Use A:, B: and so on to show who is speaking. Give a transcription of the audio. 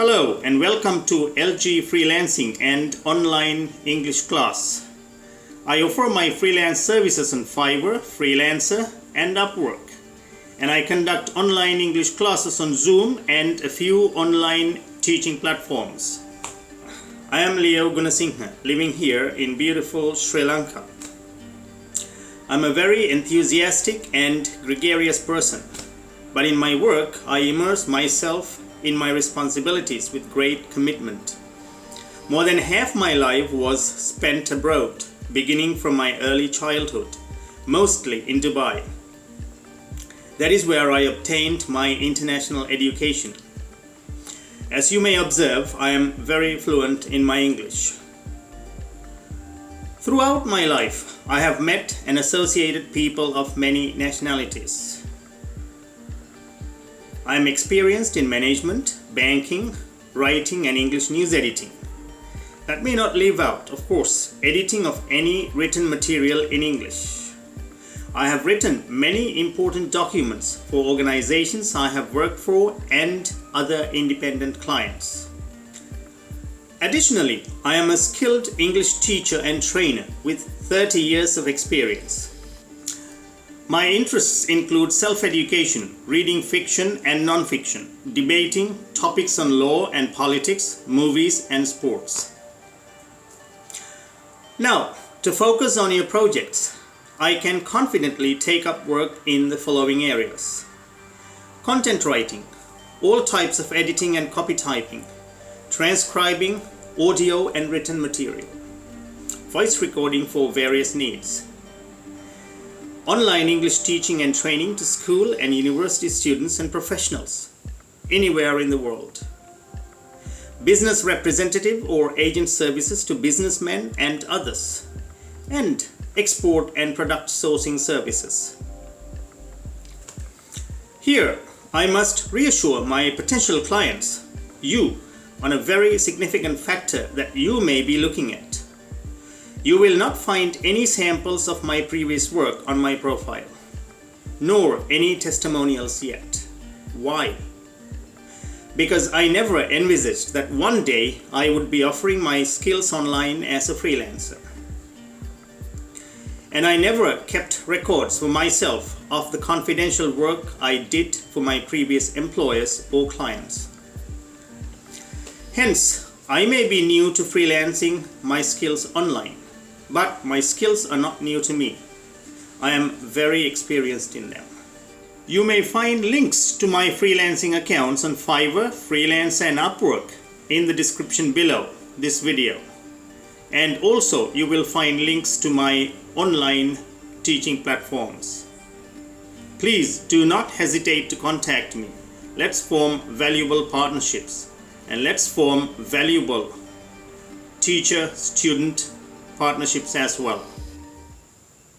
A: Hello and welcome to LG Freelancing and online English class. I offer my freelance services on Fiverr, Freelancer and Upwork. And I conduct online English classes on Zoom and a few online teaching platforms. I am Leo Gunasinghe, living here in beautiful Sri Lanka. I'm a very enthusiastic and gregarious person, but in my work I immerse myself in my responsibilities with great commitment. More than half my life was spent abroad, beginning from my early childhood, mostly in Dubai. That is where I obtained my international education. As you may observe, I am very fluent in my English. Throughout my life, I have met and associated people of many nationalities. I am experienced in management, banking, writing and English news editing. That may not leave out, of course, editing of any written material in English. I have written many important documents for organizations I have worked for and other independent clients. Additionally, I am a skilled English teacher and trainer with 30 years of experience. My interests include self-education, reading fiction and non-fiction, debating, topics on law and politics, movies and sports. Now, to focus on your projects, I can confidently take up work in the following areas: content writing, all types of editing and copy typing, transcribing, audio and written material, voice recording for various needs, online English teaching and training to school and university students and professionals anywhere in the world, business representative or agent services to businessmen and others, and export and product sourcing services. Here, I must reassure my potential clients, you, on a very significant factor that you may be looking at. You will not find any samples of my previous work on my profile, nor any testimonials yet. Why? Because I never envisaged that one day I would be offering my skills online as a freelancer. And I never kept records for myself of the confidential work I did for my previous employers or clients. Hence, I may be new to freelancing my skills online, but my skills are not new to me. I am very experienced in them. You may find links to my freelancing accounts on Fiverr, Freelancer and Upwork in the description below this video. And also you will find links to my online teaching platforms. Please do not hesitate to contact me. Let's form valuable partnerships and let's form valuable teacher-student partnerships as well.